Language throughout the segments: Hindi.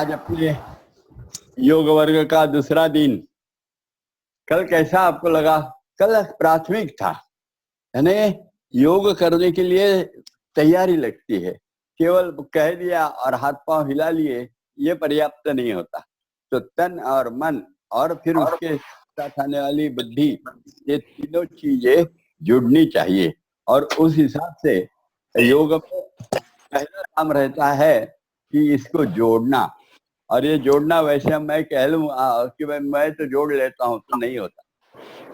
आज अपने योग वर्ग का दूसरा दिन। कल कैसा आपको लगा? कल प्राथमिक था, यानी योग करने के लिए तैयारी लगती है। केवल कह दिया और हाथ पांव हिला लिए ये पर्याप्त नहीं होता। तो तन और मन और फिर उसके साथ आने वाली बुद्धि, ये तीनों चीजें जुड़नी चाहिए। और उस हिसाब से योग में पहला काम रहता है कि इसको जोड़ना। और ये जोड़ना वैसे मैं कह लूँ कि मैं तो जोड़ लेता हूँ, तो नहीं होता।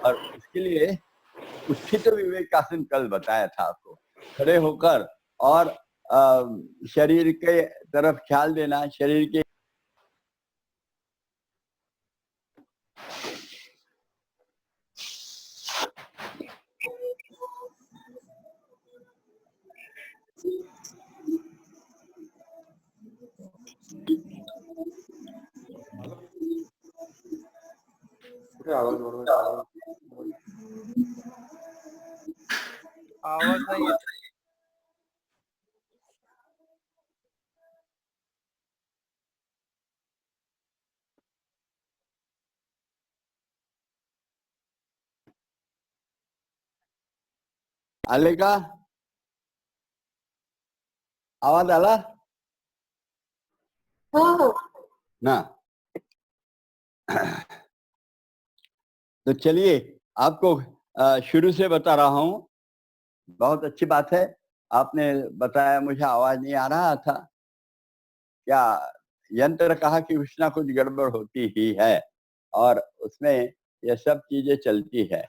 और इसके लिए उत्थित विवेकासन कल बताया था आपको। खड़े होकर और शरीर के तरफ ख्याल देना, शरीर के आवाज नहीं है। आले का आवाज आला ना? तो चलिए आपको शुरू से बता रहा हूँ। बहुत अच्छी बात है, आपने बताया। मुझे आवाज नहीं आ रहा था। क्या यंत्र कहा कि कुछ ना कुछ गड़बड़ होती ही है और उसमें ये सब चीजें चलती है।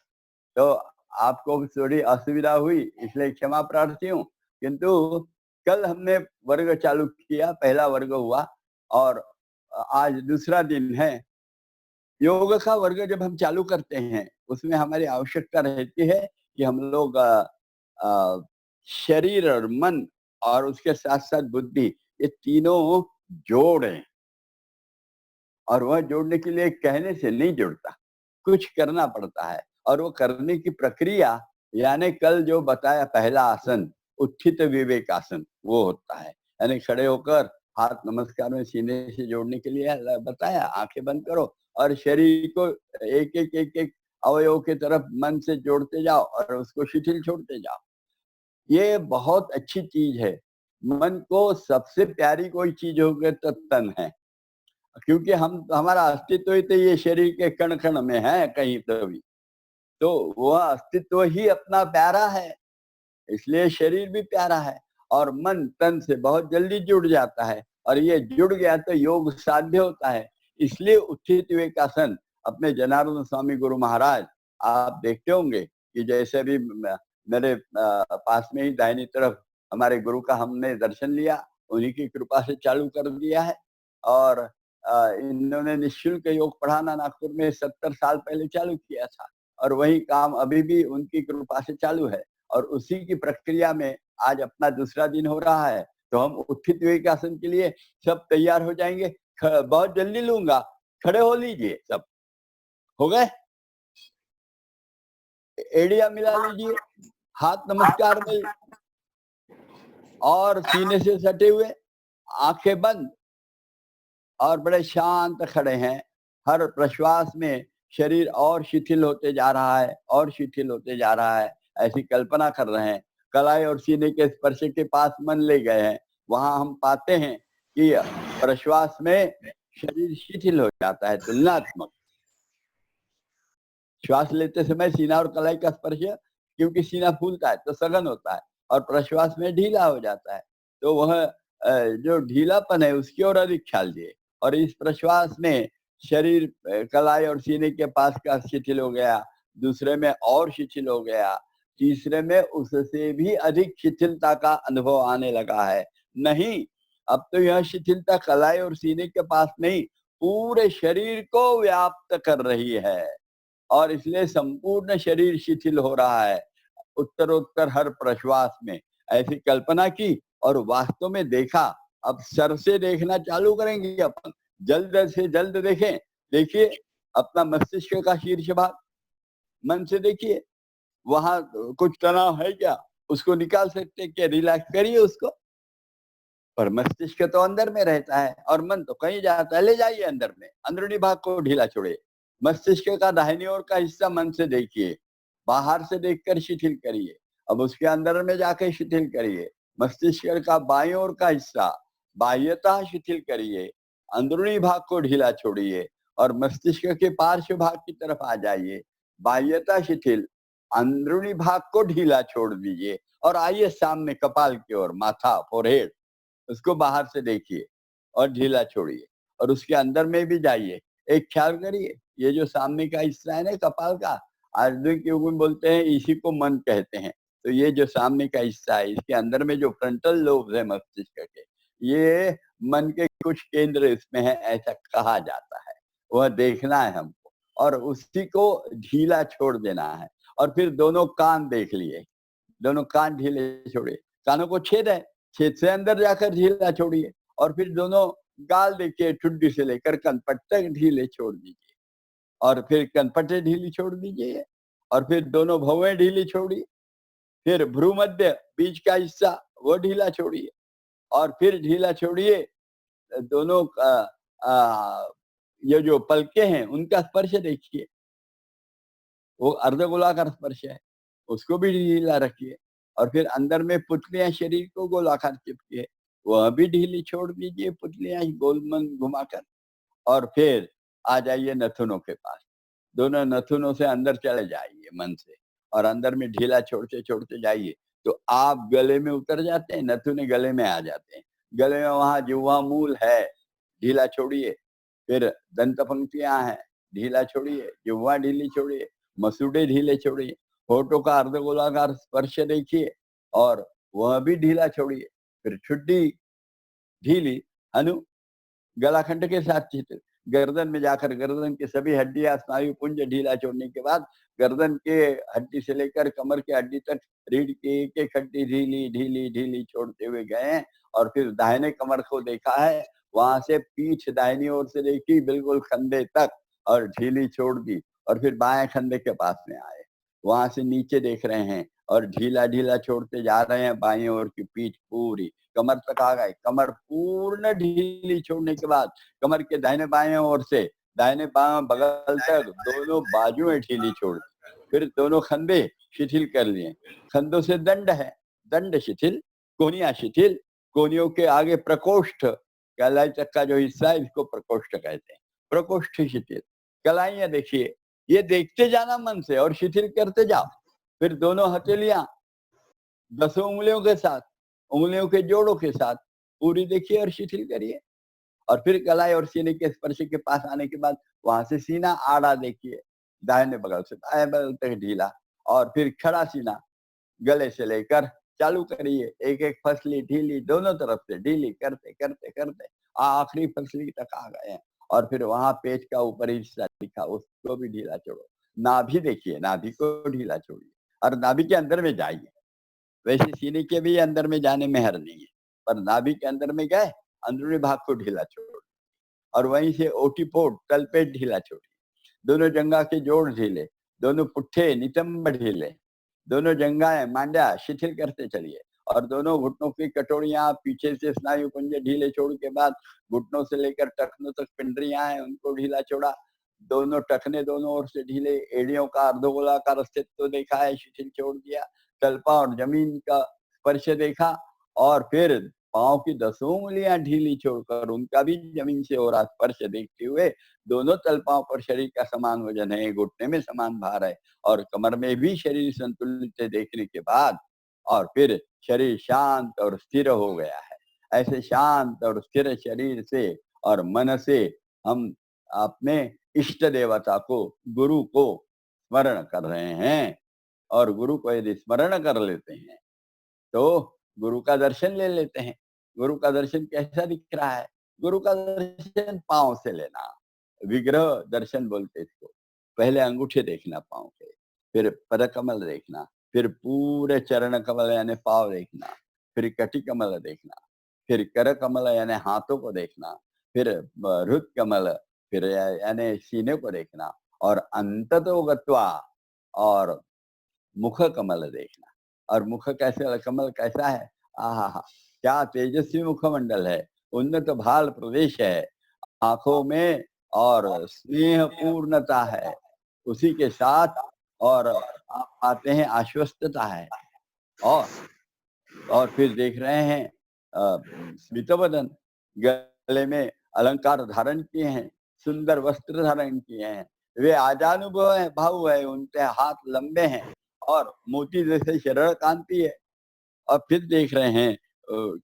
तो आपको थोड़ी असुविधा हुई, इसलिए क्षमा प्रार्थी हूँ। किंतु कल हमने वर्ग चालू किया, पहला वर्ग हुआ और आज दूसरा दिन है। योग का वर्ग जब हम चालू करते हैं उसमें हमारी आवश्यकता रहती है कि हम लोग शरीर और मन और उसके साथ साथ बुद्धि, ये तीनों जोड़ें। और वह जोड़ने के लिए कहने से नहीं जुड़ता, कुछ करना पड़ता है। और वो करने की प्रक्रिया, यानी कल जो बताया पहला आसन उत्थित विवेकासन, वो होता है। यानी खड़े होकर हाथ नमस्कार में सीने से जोड़ने के लिए बताया। आंखें बंद करो और शरीर को एक एक एक एक अवयव की तरफ मन से जोड़ते जाओ और उसको शिथिल छोड़ते जाओ। ये बहुत अच्छी चीज है। मन को सबसे प्यारी कोई चीज हो गई तो तन है, क्योंकि हमारा अस्तित्व ही तो ये शरीर के कण कण में है कहीं तो भी। तो वह अस्तित्व ही अपना प्यारा है, इसलिए शरीर भी प्यारा है। और मन तन से बहुत जल्दी जुड़ जाता है और ये जुड़ गया तो योग साध्य होता है। इसलिए उत्थित विवेकासन अपने जनार्दन स्वामी गुरु महाराज, आप देखते होंगे कि जैसे भी मेरे पास में ही दाहिनी तरफ हमारे गुरु का हमने दर्शन लिया, उन्हीं की कृपा से चालू कर दिया है। और इन्होंने निःशुल्क योग पढ़ाना नागपुर में 70 साल पहले चालू किया था और वही काम अभी भी उनकी कृपा से चालू है। और उसी की प्रक्रिया में आज अपना दूसरा दिन हो रहा है। तो हम उत्थित विवेकासन के लिए सब तैयार हो जाएंगे। बहुत जल्दी लूंगा, खड़े हो लीजिए। सब हो गए? एड़िया मिला लीजिए, हाथ नमस्कार में और सीने से सटे हुए, आंखें बंद और बड़े शांत खड़े हैं। हर प्रश्वास में शरीर और शिथिल होते जा रहा है और शिथिल होते जा रहा है, ऐसी कल्पना कर रहे हैं। कलाई और सीने के स्पर्श के पास मन ले गए हैं। वहां हम पाते हैं कि प्रश्वास में शरीर शिथिल हो जाता है, तुलनात्मक। श्वास लेते समय सीना और कलाई का स्पर्श, क्योंकि सीना फूलता है तो सघन होता है और प्रश्वास में ढीला हो जाता है। तो वह जो ढीलापन है उसकी ओर अधिक ख्याल दिए। और इस प्रश्वास में शरीर कलाई और सीने के पास का शिथिल हो गया, दूसरे में और शिथिल हो गया, तीसरे में उससे भी अधिक शिथिलता का अनुभव आने लगा है। नहीं, अब तो यह शिथिलता कलाई और सीने के पास नहीं, पूरे शरीर को व्याप्त कर रही है और इसलिए संपूर्ण शरीर शिथिल हो रहा है उत्तरोत्तर हर प्रश्वास में। ऐसी कल्पना की और वास्तव में देखा। अब सर से देखना चालू करेंगे अपन, जल्द से जल्द देखें। देखिए अपना मस्तिष्क का शीर्ष भाग, मन से देखिए वहां कुछ तनाव है क्या, उसको निकाल सकते क्या? रिलैक्स करिए उसको। पर मस्तिष्क तो अंदर में रहता है और मन तो कहीं जाता है। ले जाइए अंदर में, अंदरूनी भाग को ढीला छोड़िए। मस्तिष्क का दाहिनी ओर का हिस्सा मन से देखिए, बाहर से देखकर शिथिल करिए। अब उसके अंदर में जाके शिथिल करिए। मस्तिष्क का बाईं ओर का हिस्सा बाह्यतः शिथिल करिए, अंदरूनी भाग को ढीला छोड़िए और मस्तिष्क के पार्श्व भाग की तरफ आ जाइए। बाह्यतः शिथिल, अंदरूनी भाग को ढीला छोड़ दीजिए और आइए सामने कपाल की ओर, माथा, फोरहेड, उसको बाहर से देखिए और ढीला छोड़िए और उसके अंदर में भी जाइए। एक ख्याल करिए, ये जो सामने का हिस्सा है ना कपाल का, आधुनिक युग में बोलते हैं इसी को मन कहते हैं। तो ये जो सामने का हिस्सा है, इसके अंदर में जो फ्रंटल लोब है मस्तिष्क के, ये मन के कुछ केंद्र इसमें है, ऐसा कहा जाता है। वह देखना है हमको और उसी को ढीला छोड़ देना है। और फिर दोनों कान देख लिए, दोनों कान ढीले छोड़िए। कानों को छेद है, छेद से अंदर जाकर ढीला छोड़िए और फिर दोनों गाल देखिए, ठुड्डी से लेकर कनपट तक ढीले छोड़ दीजिए और फिर कनपटें ढीली छोड़ दीजिए और फिर दोनों भौवें ढीली छोड़िए। फिर भ्रूमध्य, बीच का हिस्सा, वो ढीला छोड़िए और फिर ढीला छोड़िए दोनों ये जो पलकें हैं उनका स्पर्श देखिए, वो अर्धगोलाकार स्पर्श है, उसको भी ढीला रखिए और फिर अंदर में पुतलियाँ शरीर को गोलाकार चिपकी, वह भी ढीली छोड़ दीजिए, पुतलियाँ गोल मन घुमाकर और फिर आ जाइए नथुनों के पास। दोनों नथुनों से अंदर चले जाइए मन से और अंदर में ढीला छोड़ते-छोड़ते जाइए, तो आप गले में उतर जाते हैं, नथुने गले में आ जाते हैं। गले में वहाँ जिह्वा मूल है, ढीला छोड़िए, फिर दंत पंक्तियाँ हैं, ढीला छोड़िए, जिह्वा ढीली छोड़िए, मसूड़े ढीले छोड़िए, होठों का अर्धगोलाकार स्पर्श देखिए और वह भी ढीला छोड़िए। फिर ठुड्डी ढीली, हनु गलाखंड के साथ चित गर्दन में जाकर गर्दन की सभी हड्डियां स्नायु पुंज ढीला छोड़ने के बाद गर्दन के हड्डी से लेकर कमर के हड्डी तक रीढ़ की एक एक हड्डी ढीली ढीली ढीली छोड़ते हुए गए हैं और फिर दाहिने कमर को देखा है, वहां से पीठ दाहिनी ओर से देखी बिल्कुल कंधे तक और ढीली छोड़ दी और फिर बाएं कंधे के पास में आए, वहां से नीचे देख रहे हैं और ढीला ढीला छोड़ते जा रहे हैं। बाएं ओर की पीठ पूरी कमर तक आ गए, कमर पूर्ण ढीली छोड़ने के बाद कमर के दाहिने बाएं ओर से दाहिने बाएं बगल तक दोनों बाजुएं ढीली छोड़ दी। फिर दोनों खंधे शिथिल कर लिए, खंधों से दंड है, दंड शिथिल, कोनिया शिथिल, कोनियों के आगे प्रकोष्ठ, कलाई तक का जो हिस्सा है इसको प्रकोष्ठ कहते हैं, प्रकोष्ठ शिथिल। कलाइयां देखिए, ये देखते जाना मन से और शिथिल करते जाओ। फिर दोनों हथेलियां 10 उंगलियों के साथ, उंगलियों के जोड़ों के साथ पूरी देखिए और शिथिल करिए और फिर कलाई और सीने के स्पर्श के पास आने के बाद वहां से सीना आड़ा देखिए, दाहिने बगल से बाएं बगल तक ढीला और फिर खड़ा सीना गले से लेकर चालू करिए, एक एक फसली ढीली दोनों तरफ से ढीली करते करते करते आखिरी फसली तक आ गए हैं और फिर वहां पेट का ऊपरी हिस्सा दिखा, उसको भी ढीला छोड़ो। नाभि देखिए, नाभि को ढीला छोड़िए और नाभि के अंदर में जाइए। वैसे सीने के भी अंदर में जाने में हर नहीं है, पर नाभि के अंदर में गए, अंदरूनी भाग को ढीला छोड़ और वहीं से ओटीपोट तलपेट ढीला छोड़िए, दोनों जंघा के जोड़ ढीले, दोनों पुट्ठे नितंब ढीले, दोनों जंघाएं मांड्या शिथिल करते चलिए और दोनों घुटनों की कटोरियां पीछे से स्नायु पुंज ढीले छोड़ के बाद घुटनों से लेकर टखनों तक पिंडरियां हैं उनको ढीला छोड़ा, दोनों टखने दोनों ओर से ढीले, एड़ियों का अर्धगोलाकार अस्तित्व देखा है, शिथिल छोड़ दिया, तलपा और जमीन का स्पर्श देखा और फिर पाँव की 10 उंगलियां ढीली छोड़कर उनका भी जमीन से हो रहा स्पर्श देखते हुए दोनों तलपाओं पर शरीर का समान वजन है, घुटने में समान भार है और कमर में भी शरीर संतुलित है देखने के बाद और फिर शरीर शांत और स्थिर हो गया है। ऐसे शांत और स्थिर शरीर से और मन से हम अपने इष्ट देवता को, गुरु को स्मरण कर रहे हैं और गुरु को यदि स्मरण कर लेते हैं तो गुरु का दर्शन ले लेते हैं। गुरु का दर्शन कैसा दिख रहा है? गुरु का दर्शन पाँव से लेना, विग्रह दर्शन बोलते इसको। पहले अंगूठे देखना पाँव के, फिर पदकमल देखना, फिर पूरे चरण कमल यानी पाँव देखना, फिर कटी कमल देखना, फिर कर कमल यानी हाथों को देखना, फिर हृद कमल, फिर यानी सीने को देखना और अंततो गत्वा और मुख कमल देखना। और मुख कैसे, कमल कैसा है, आहा हा, क्या तेजस्वी मुखमंडल है, उन्नत भाल प्रदेश है, आंखों में और स्नेह पूर्णता है, उसी के साथ और आप पाते हैं आश्वस्तता है। और फिर देख रहे हैं स्मितवदन, गले में अलंकार धारण किए हैं, सुंदर वस्त्र धारण किए हैं, वे आजानुभव है, भाव है, उनके हाथ लंबे हैं और मोती जैसे शरीर कांति है। और फिर देख रहे हैं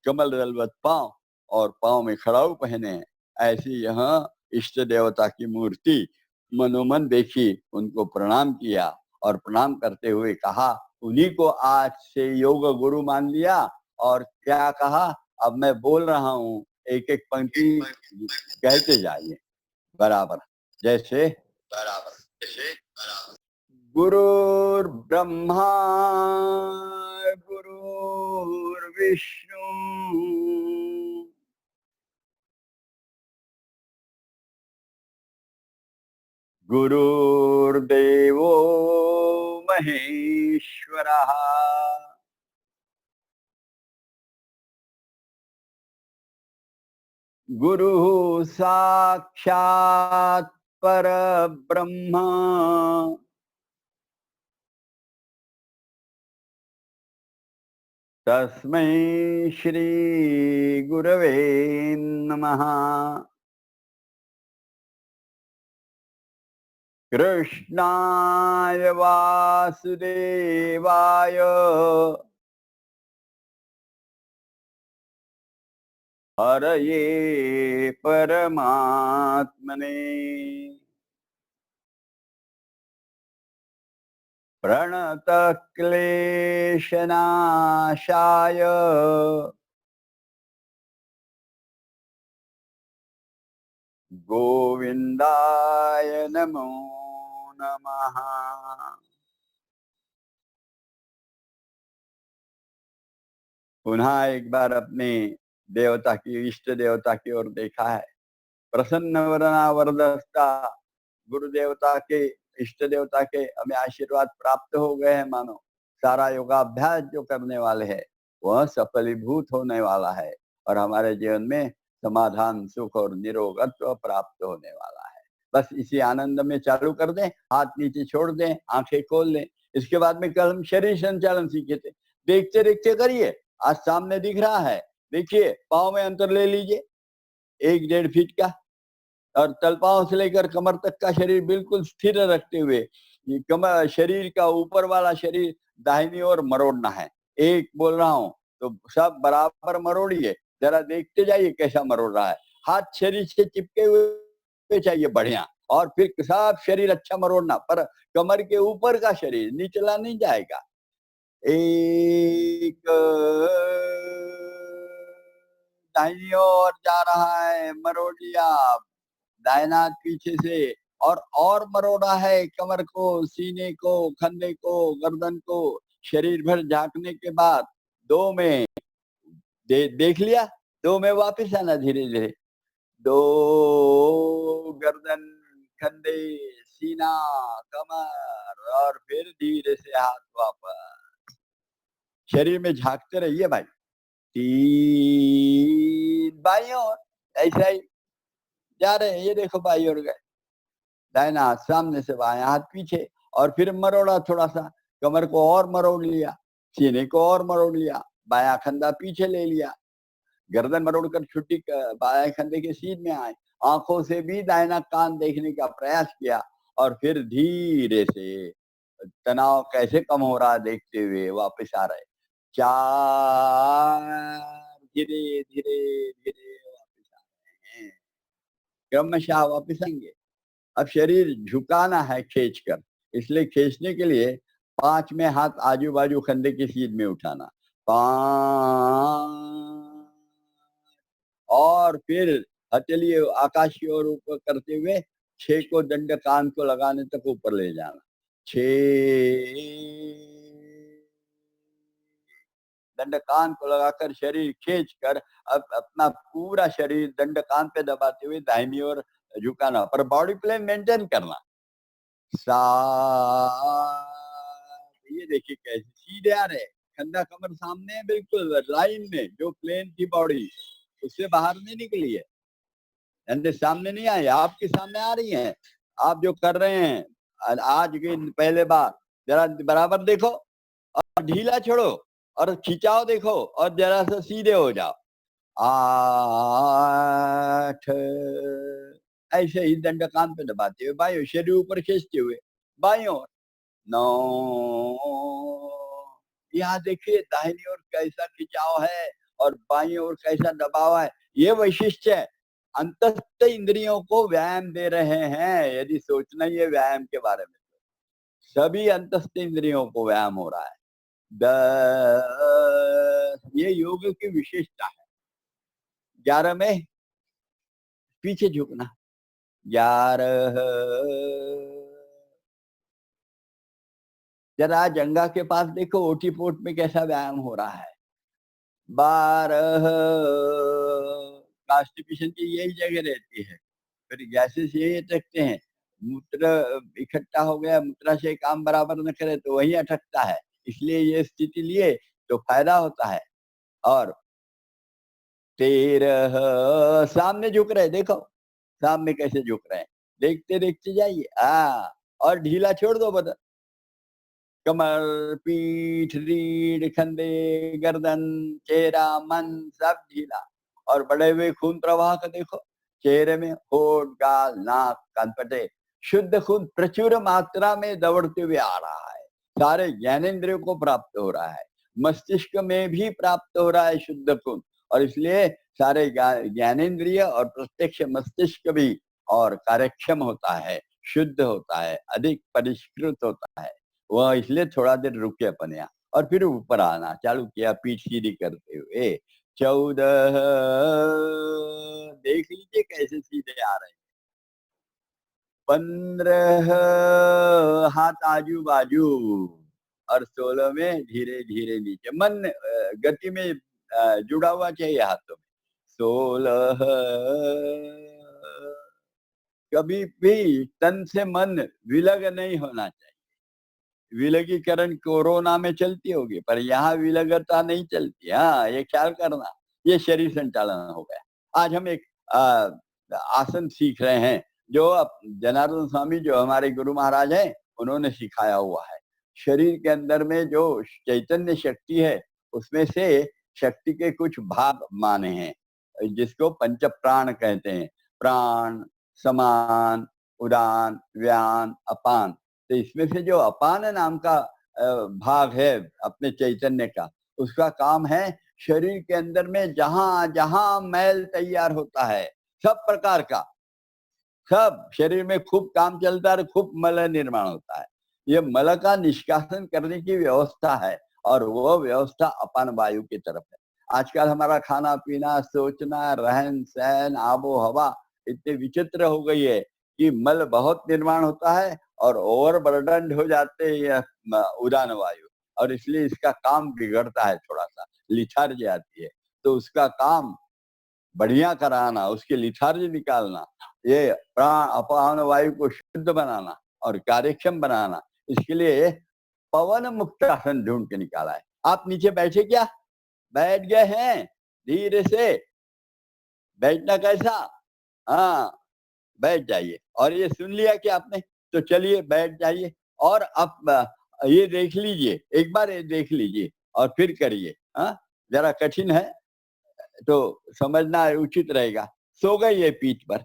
कमल दलवत पांव और पांव में खड़ाऊ पहने हैं। ऐसी यहाँ इष्ट देवता की मूर्ति मनोमन देखी, उनको प्रणाम किया और प्रणाम करते हुए कहा, उन्हीं को आज से योग गुरु मान लिया। और क्या कहा, अब मैं बोल रहा हूँ, एक एक पंक्ति कहते जाइए बराबर, जैसे गुरुर्ब्रह्मा गुरुर्विष्णु गुरुर्देवो महेश्वरः गुरुः साक्षात् परब्रह्म तस्मै श्री गुरवे नमः। कृष्णाय वासुदेवाय हरये परमात्मने प्रणतक्लेशनाशाय गोविंदाय नमो नमः। पुनः एक बार अपने देवता की, इष्ट देवता की ओर देखा है। प्रसन्न वरना वरदस्ता, गुरु देवता के, इष्ट देवता के हमें आशीर्वाद प्राप्त हो गए हैं मानो। सारा योगाभ्यास जो करने वाले हैं वह सफलीभूत होने वाला है और हमारे जीवन में समाधान, सुख और निरोगत्व प्राप्त होने वाला है। बस इसी आनंद में चालू कर दें, हाथ नीचे छोड़ दें, आंखें खोल लें। इसके बाद में कल हम शरीर संचालन सीखे थे, देखते देखते करिए। आज सामने दिख रहा है, देखिए पाँव में अंतर ले लीजिए 1-1.5 फीट का, और तलपाओं से लेकर कमर तक का शरीर बिल्कुल स्थिर रखते हुए कमर, शरीर का ऊपर वाला शरीर दाहिनी ओर मरोड़ना है। एक बोल रहा हूं तो सब बराबर मरोड़िए, जरा देखते जाइए कैसा मरोड़ रहा है। हाथ शरीर से चिपके हुए चाहिए बढ़िया, और फिर सब शरीर अच्छा मरोड़ना, पर कमर के ऊपर का शरीर निचला नहीं जाएगा। एक दाहिनी ओर जा रहा है, मरोड़ लिया, दाहिना हाथ पीछे से, और मरोड़ा है कमर को, सीने को, कंधे को, गर्दन को, शरीर भर झांकने के बाद दो में देख लिया, दो में वापस आना धीरे धीरे। दो, गर्दन, कंधे, सीना, कमर, और फिर धीरे से हाथ वापस। शरीर में झांकते रहिए भाई। 3 बाईं ओर, ऐसा ही जा रहे हैं, ये देखो बाईं ओर गए, दाहिना हाथ सामने से, बायां हाथ पीछे, और फिर मरोड़ा थोड़ा सा, कमर को और मरोड़ लिया, सीने को और मरोड़ लिया, बायां कंधा पीछे ले लिया, गर्दन मरोड़कर छुट्टी बाएं कंधे के सीध में आए, आंखों से भी दाहिना कान देखने का प्रयास किया, और फिर धीरे से तनाव कैसे कम हो रहा देखते हुए वापस आ रहे। 4, धीरे धीरे धीरे वापस आ रहे हैं, क्रमशः वापस आएंगे। अब शरीर झुकाना है खींच कर, इसलिए खींचने के लिए 5 में हाथ आजू बाजू कंधे की सीध में उठाना, 5, और फिर हथेली आकाश की ओर ऊपर करते हुए 6 को दंड कान को लगाने तक ऊपर ले जाना, 6, दंड कान को लगाकर शरीर खींच कर अब अपना पूरा शरीर दंड कान पे दबाते हुए दाहिनी ओर झुकाना, पर बॉडी प्लेन मेंटेन करना। 7, ये देखिए कैसे सीधे आ रहे, कंधा कमर सामने है, बिल्कुल लाइन में, जो प्लेन की बॉडी उससे बाहर नहीं निकली है, यानी सामने नहीं आई, आपके सामने आ रही है। आप जो कर रहे हैं आज के पहले बार, जरा बराबर देखो और ढीला छोड़ो और खिंचाओ देखो और जरा सा सीधे हो जाओ। 8 ऐसे ही दंड कान पे दबाते हुए बाईं ओर, शरीर ऊपर खींचते हुए बाईं ओर। 9 यहाँ देखिए दाहिनी ओर कैसा खिंचाव है और बाईं ओर कैसा दबाव है। ये वैशिष्ट्य है, अंतस्थ इंद्रियों को व्यायाम दे रहे हैं। यदि सोचना ही है व्यायाम के बारे में, सभी अंतस्थ इंद्रियों को व्यायाम हो रहा है। 10 ये योग की विशेषता है। 11 में पीछे झुकना, 11 जरा जंगा के पास देखो ओटीपोट में कैसा व्यायाम हो रहा है। 12 कॉन्स्टिपेशन की यही जगह रहती है, फिर गैसेस यही अटकते हैं। मूत्र इकट्ठा हो गया, मूत्रा से काम बराबर न करे तो वही अटकता है, इसलिए ये स्थिति लिए तो फायदा होता है। और 13 सामने झुक रहे, देखो सामने कैसे झुक रहे हैं, देखते देखते जाइए। और ढीला छोड़ दो बदन, कमर, पीठ, रीढ़, कंधे, गर्दन, चेहरा, मन सब ढीला। और बढ़े हुए खून प्रवाह का देखो, चेहरे में होठ, गाल, नाक, कानपटे, शुद्ध खून प्रचुर मात्रा में दौड़ते हुए आ रहा है। सारे ज्ञानेंद्रियों को प्राप्त हो रहा है, मस्तिष्क में भी प्राप्त हो रहा है शुद्ध खून, और इसलिए सारे ज्ञानेंद्रिय और प्रत्यक्ष मस्तिष्क भी और कार्यक्षम होता है, शुद्ध होता है, अधिक परिष्कृत होता है। वह इसलिए थोड़ा देर रुके अपन यहाँ और फिर ऊपर आना चालू किया, पीठ सीधी करते हुए। 14 देख लीजिए कैसे सीधे आ रहे हैं। 15 हाथ आजू बाजू और 16 में धीरे धीरे नीचे। मन गति में जुड़ा हुआ चाहिए हाथों में। 16 कभी भी तन से मन विलग नहीं होना चाहिए। विलगीकरण कोरोना में चलती होगी, पर यहाँ विलगता नहीं चलती। हाँ, ये ख्याल करना, ये शरीर संचालन हो गया। आज हम एक आसन सीख रहे हैं जो जनार्दन स्वामी जो हमारे गुरु महाराज हैं उन्होंने सिखाया हुआ है। शरीर के अंदर में जो चैतन्य शक्ति है उसमें से शक्ति के कुछ भाग माने हैं, जिसको पंच प्राण कहते हैं। प्राण, समान, उदान, व्यान, अपान। तो इसमें से जो अपान नाम का भाग है अपने चैतन्य का, उसका काम है शरीर के अंदर में जहां जहां मैल तैयार होता है, सब प्रकार का, सब शरीर में खूब काम चलता है, खूब मल निर्माण होता है। ये मल का निष्कासन करने की व्यवस्था है और वो व्यवस्था अपान वायु की तरफ है। आजकल हमारा खाना पीना, सोचना, रहन सहन, आबो हवा इतनी विचित्र हो गई है कि मल बहुत निर्माण होता है और ओवरबर्डन हो जाते हैं उदान वायु, और इसलिए इसका काम बिगड़ता है, थोड़ा सा लिथार्जी आती है। तो उसका काम बढ़िया कराना, उसके लिथार्जी निकालना, ये प्राण अपान वायु को शुद्ध बनाना और कार्यक्षम बनाना, इसके लिए पवन मुक्त आसन ढूंढ के निकाला है। आप नीचे बैठे क्या? बैठ गए हैं? धीरे से बैठना कैसा? हाँ, बैठ जाइए। और ये सुन लिया कि आपने, तो चलिए बैठ जाइए और आप ये देख लीजिए, एक बार ये देख लीजिए और फिर करिए। हाँ, जरा कठिन है तो समझना उचित रहेगा। सो गए ये पीठ पर,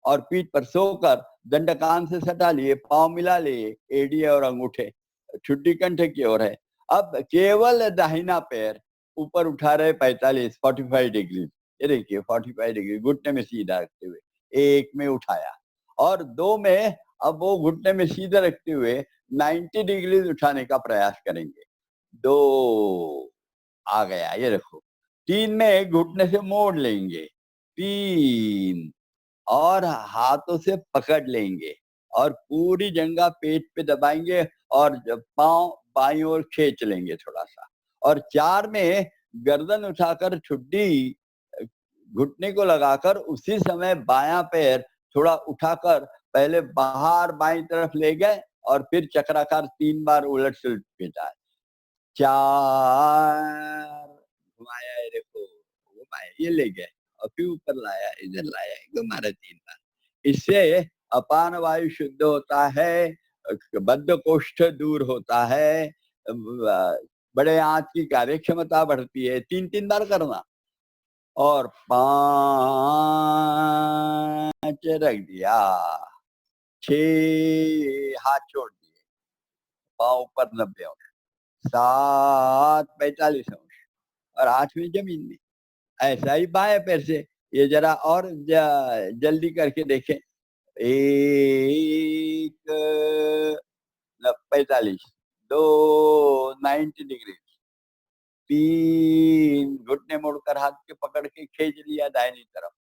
और पीठ पर सोकर दंड कान से सटा लिए, पांव मिला लिए, एड़ी और अंगूठे छुट्टी कंठ की ओर है। अब केवल दाहिना पैर ऊपर उठा रहे 45 डिग्री। ये देखिए 45 डिग्री घुटने में सीधा रखते हुए, एक में उठाया और 2 में अब वो घुटने में सीधा रखते हुए 90 डिग्री उठाने का प्रयास करेंगे। 2 आ गया, ये देखो। 3 में घुटने से मोड़ लेंगे, 3 और हाथों से पकड़ लेंगे और पूरी जंघा पेट पे दबाएंगे और पांव बाईं ओर खींच लेंगे थोड़ा सा। और 4 में गर्दन उठाकर ठुड्डी घुटने को लगाकर उसी समय बायां पैर थोड़ा उठाकर पहले बाहर बाईं तरफ ले गए और फिर चक्राकार 3 बार उलट सुलट भेजा है। 4 घुमाया, ये देखो घुमाया, ये ले गया और फिर ऊपर लाया, इधर लाया, घुमा रहे 3 बार। इससे अपान वायु शुद्ध होता है, बद्धकोष्ठ दूर होता है, बड़े आंत की कार्यक्षमता बढ़ती है। 3-3 बार करना और 5 रख दिया, 6 हाथ छोड़ दिए, पाँव ऊपर 90 अंश, 7 45 अंश और 8वें जमीन में। ऐसा ही बाएं पैर से, ये जरा और जल्दी करके देखें। 1 45, 2 90 डिग्री, 3 घुटने मोड़कर हाथ के पकड़ के खींच लिया दाहिनी तरफ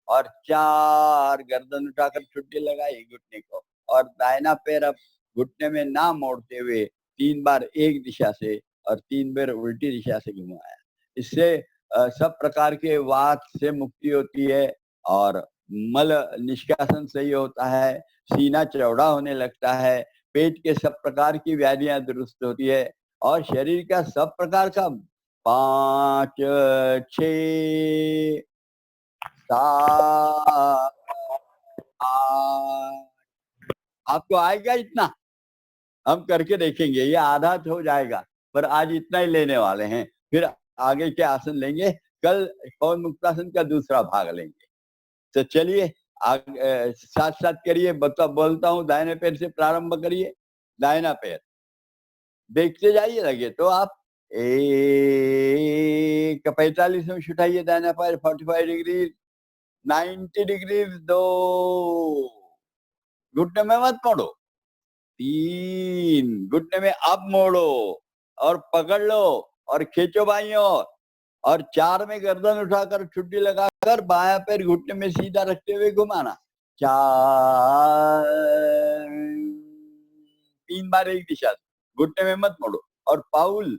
और 4 गर्दन उठाकर चुट्टी लगाई घुटने को और दाहिना पैर अब घुटने में ना मोड़ते हुए 3 बार एक दिशा से और 3 बार उल्टी दिशा से घुमाया। इससे सब प्रकार के वात से मुक्ति होती है और मल निष्कासन सही होता है, सीना चौड़ा होने लगता है, पेट के सब प्रकार की व्याधियां दुरुस्त होती है और शरीर का सब प्रकार का 5 6 7 8 आपको आएगा इतना? हम करके देखेंगे, ये आधा तो हो जाएगा, पर आज इतना ही लेने वाले हैं, फिर आगे के आसन लेंगे, कल पवन मुक्तासन का दूसरा भाग लेंगे। तो चलिए साथ-साथ करिए, बोलता हूँ, दाहिने पैर से प्रारंभ करिए, दाहिना पैर। देखते जाइए, लगे तो आप 1 45 अंश उठाइए दाहिना पैर, 45 डिग्री, 90 डिग्री, 2 घुटने में मत मोड़ो, 3 घुटने में अब मोड़ो और पकड़ लो और खींचो बाईं और 4 में गर्दन उठाकर छुट्टी लगाकर बायां पैर घुटने में सीधा रखते हुए घुमाना। 4 3 बार एक दिशा से, घुटने में मत मोड़ो और पाउल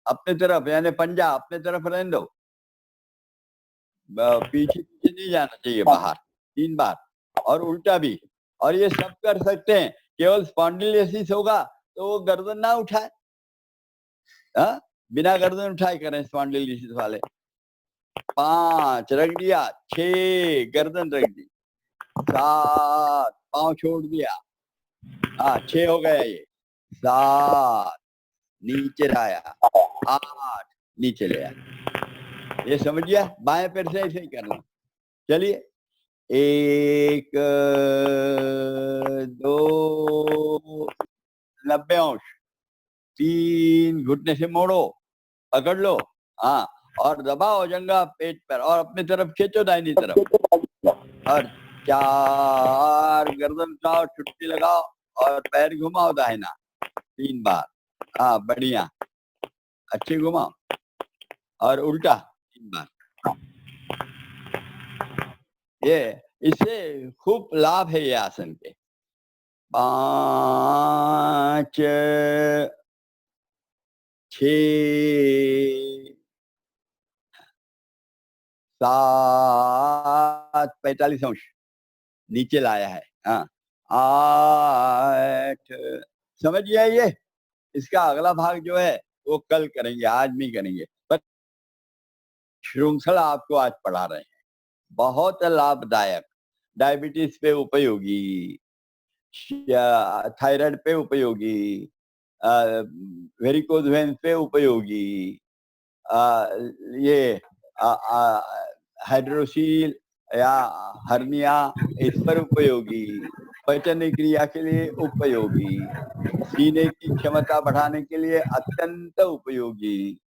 अपने तरफ, यानी पंजा अपने तरफ रहने दो, पीछे पीछे नहीं जाना चाहिए बाहर, 3 बार और उल्टा भी। और ये सब कर सकते हैं, केवल स्पॉन्डिलोसिस होगा तो वो गर्दन ना उठाए, बिना गर्दन उठाए करें स्पॉन्डिलोसिस वाले। 5 रख दिया, 6 गर्दन रख दी, 7 पांव छोड़ दिया, 6 हो गया ये, 7 नीचे लाया, 8 नीचे ले आया। ये समझ गया? बाएं पैर से ऐसे ही करना। चलिए 1 2 90 अंश, 3 घुटने से मोड़ो, पकड़ लो, हाँ, और दबाओ जंगा पेट पर और अपनी तरफ खींचो दाहिनी तरफ और 4 गर्दन उठाओ, छुट्टी लगाओ और पैर घुमाओ दाहिना 3 बार, हाँ बढ़िया, अच्छे घुमाओ और उल्टा 3 बार। ये इससे खूब लाभ है ये आसन के। 5 6 7 45 अंश नीचे लाया है, हाँ 8 समझ गया ये? इसका अगला भाग जो है वो कल करेंगे, आज नहीं करेंगे, पर श्रृंखला आपको आज पढ़ा रहे हैं, बहुत लाभदायक, डायबिटीज पे उपयोगी, थायराइड पे उपयोगी, वेरिकोज वेन्स पे उपयोगी, ये हाइड्रोसील या हर्निया इस पर उपयोगी, पाचन क्रिया के लिए उपयोगी, सीने की क्षमता बढ़ाने के लिए अत्यंत उपयोगी,